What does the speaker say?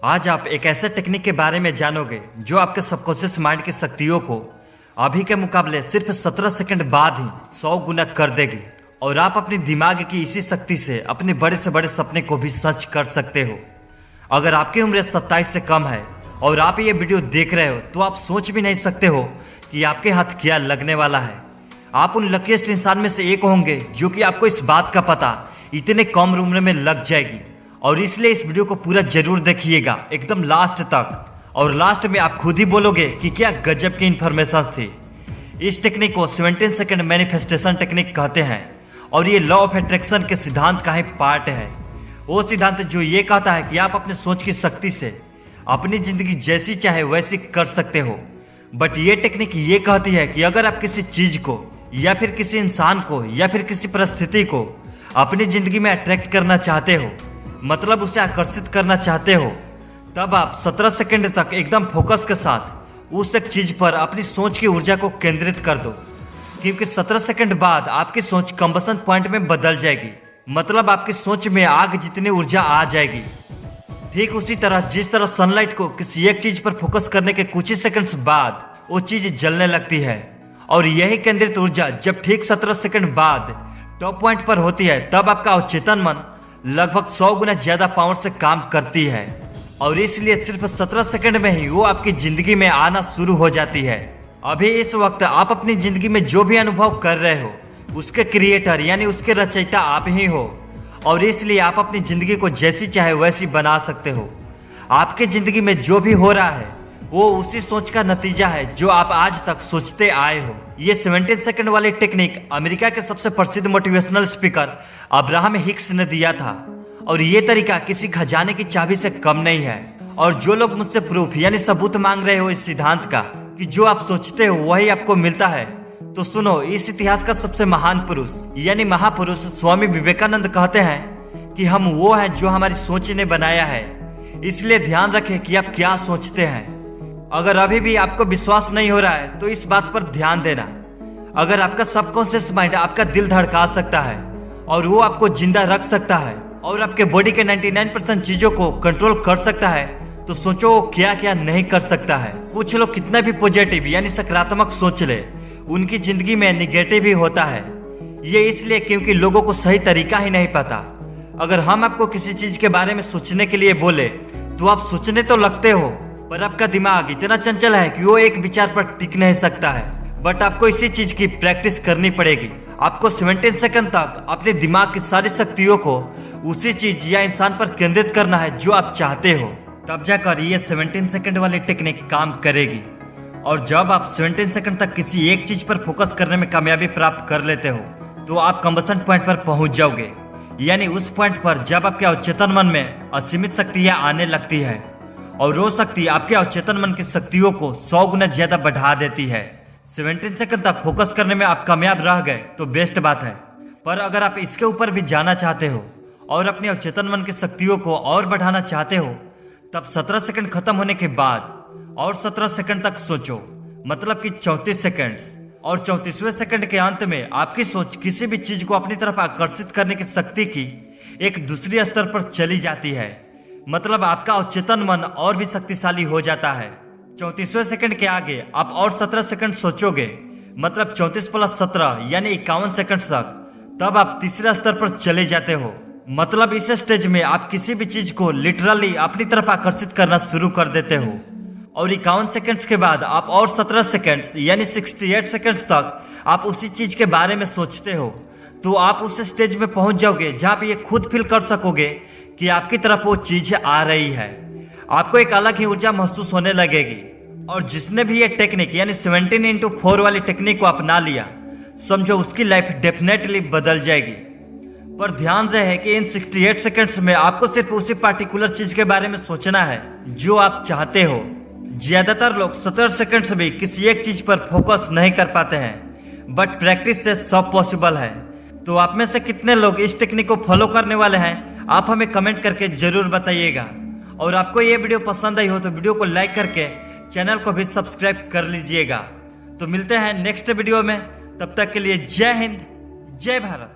आज आप एक ऐसे टेक्निक के बारे में जानोगे जो आपके सबकॉन्शियस माइंड की शक्तियों को अभी के मुकाबले सिर्फ 17 सेकंड बाद ही 100 गुना कर देगी और आप अपनी दिमाग की इसी शक्ति से अपने बड़े से बड़े सपने को भी सच कर सकते हो। अगर आपकी उम्र 27 से कम है और आप ये वीडियो देख रहे हो तो आप सोच भी नहीं सकते हो कि आपके हाथ क्या लगने वाला है। आप उन लकीस्ट इंसान में से एक होंगे जो कि आपको इस बात का पता इतने कम उम्र में लग जाएगी। और इसलिए इस वीडियो को पूरा जरूर देखिएगा एकदम लास्ट तक, और लास्ट में आप खुद ही बोलोगे कि क्या गजब की इंफॉर्मेशन थी। इस टेक्निक को 17 सेकंड मैनिफेस्टेशन टेक्निक कहते हैं और ये लॉ ऑफ अट्रैक्शन के सिद्धांत का ही पार्ट है। वो सिद्धांत जो ये कहता है कि आप अपने सोच की शक्ति से अपनी जिंदगी जैसी चाहे वैसी कर सकते हो। बट ये टेक्निक ये कहती है कि अगर आप किसी चीज को या फिर किसी इंसान को या फिर किसी परिस्थिति को अपनी जिंदगी में अट्रैक्ट करना चाहते हो, मतलब उसे आकर्षित करना चाहते हो, तब आप 17 सेकंड तक एकदम फोकस के साथ उस एक चीज पर अपनी सोच की ऊर्जा को केंद्रित कर दो, क्योंकि 17 सेकंड बाद आपकी सोच कंबसन पॉइंट में बदल जाएगी। मतलब आपकी सोच में आग जितनी ऊर्जा आ जाएगी। ठीक उसी तरह जिस तरह सनलाइट को किसी एक चीज पर फोकस करने के कुछ ही सेकंड्स बाद वो चीज जलने लगती है, और यही केंद्रित ऊर्जा जब ठीक 17 सेकंड बाद टॉप पॉइंट पर होती है तब आपका अवचेतन मन लगभग 100 गुना ज्यादा पावर से काम करती है। और इसलिए सिर्फ 17 सेकंड में ही वो आपकी जिंदगी में आना शुरू हो जाती है। अभी इस वक्त आप अपनी जिंदगी में जो भी अनुभव कर रहे हो उसके क्रिएटर यानी उसके रचयिता आप ही हो, और इसलिए आप अपनी जिंदगी को जैसी चाहे वैसी बना सकते हो। आपकी जिंदगी में जो भी हो रहा है वो उसी सोच का नतीजा है जो आप आज तक सोचते आए हो। ये 17 सेकंड वाली टेक्निक अमेरिका के सबसे प्रसिद्ध मोटिवेशनल स्पीकर अब्राहम हिक्स ने दिया था, और ये तरीका किसी खजाने की चाबी से कम नहीं है। और जो लोग मुझसे प्रूफ यानी सबूत मांग रहे हो इस सिद्धांत का कि जो आप सोचते हो वही आपको मिलता है, तो सुनो, इस इतिहास का सबसे महान पुरुष यानी महापुरुष स्वामी विवेकानंद कहते हैं कि हम वो हैं जो हमारी सोच ने बनाया है। इसलिए ध्यान रखें कि आप क्या सोचते हैं। अगर अभी भी आपको विश्वास नहीं हो रहा है तो इस बात पर ध्यान देना। अगर आपका सबकॉन्शियस माइंड आपका दिल धड़का सकता है और वो आपको जिंदा रख सकता है और आपके बॉडी के 99% चीजों को कंट्रोल कर सकता है, तो सोचो वो क्या क्या नहीं कर सकता है। कुछ लोग कितना भी पॉजिटिव यानी सकारात्मक सोच ले, उनकी जिंदगी में निगेटिव ही होता है। ये इसलिए क्योंकि लोगों को सही तरीका ही नहीं पता। अगर हम आपको किसी चीज के बारे में सोचने के लिए बोले तो आप सोचने तो लगते हो, पर आपका दिमाग इतना चंचल है कि वो एक विचार पर टिक नहीं सकता है। बट आपको इसी चीज की प्रैक्टिस करनी पड़ेगी। आपको 17 सेकंड तक अपने दिमाग की सारी शक्तियों को उसी चीज या इंसान पर केंद्रित करना है जो आप चाहते हो, तब जाकर ये 17 सेकंड वाली टेक्निक काम करेगी। और जब आप 17 सेकंड तक किसी एक चीज पर फोकस करने में कामयाबी प्राप्त कर लेते हो तो आप कंबसन पॉइंट पर पहुंच जाओगे, यानी उस पॉइंट पर जब आपके अवचेतन मन में असीमित शक्तियां आने लगती है, और वो शक्ति आपके अवचेतन मन की शक्तियों को 100 गुना ज्यादा बढ़ा देती है। 17 सेकंड तक फोकस करने में आप कामयाब रह गए तो बेस्ट बात है, पर अगर आप इसके ऊपर भी जाना चाहते हो और अपने अवचेतन मन की शक्तियों को और बढ़ाना चाहते हो, तब 17 सेकंड खत्म होने के बाद और 17 सेकंड तक सोचो, मतलब कि 34 सेकंड। और 34वें सेकंड के अंत में आपकी सोच किसी भी चीज को अपनी तरफ आकर्षित करने की शक्ति की एक दूसरी स्तर पर चली जाती है। मतलब आपका अवचेतन मन और भी शक्तिशाली हो जाता है। 34वें सेकंड के आगे आप और 17 सेकंड सोचोगे, मतलब 34 + 17 यानी 51 सेकंड तक, तब आप तीसरे स्तर पर चले जाते हो। मतलब इस स्टेज में आप किसी भी चीज को लिटरली अपनी तरफ आकर्षित करना शुरू कर देते हो। और 51 सेकंड्स के बाद आप और 17 सेकंड्स यानी 68 सेकंड्स तक आप उसी चीज के बारे में सोचते हो, तो आप उस स्टेज में पहुंच जाओगे जहां आप ये खुद फील कर सकोगे कि आपकी तरफ वो चीज आ रही है। आपको एक अलग ही ऊर्जा महसूस होने लगेगी। और जिसने भी ये टेक्निक यानी 17x4 वाली टेक्निक को अपना लिया, समझो उसकी लाइफ डेफिनेटली बदल जाएगी। पर ध्यान से है कि इन 68 सेकंड्स में आपको सिर्फ उसी पार्टिकुलर चीज के बारे में सोचना है जो आप चाहते हो। ज्यादातर लोग 17 सेकंड्स भी किसी एक चीज पर फोकस नहीं कर पाते हैं, बट प्रैक्टिस से सब पॉसिबल है। तो आप में से कितने लोग इस टेक्निक को फॉलो करने वाले हैं, आप हमें कमेंट करके जरूर बताइएगा। और आपको ये वीडियो पसंद आई हो तो वीडियो को लाइक करके चैनल को भी सब्सक्राइब कर लीजिएगा। तो मिलते हैं नेक्स्ट वीडियो में, तब तक के लिए जय हिंद, जय भारत।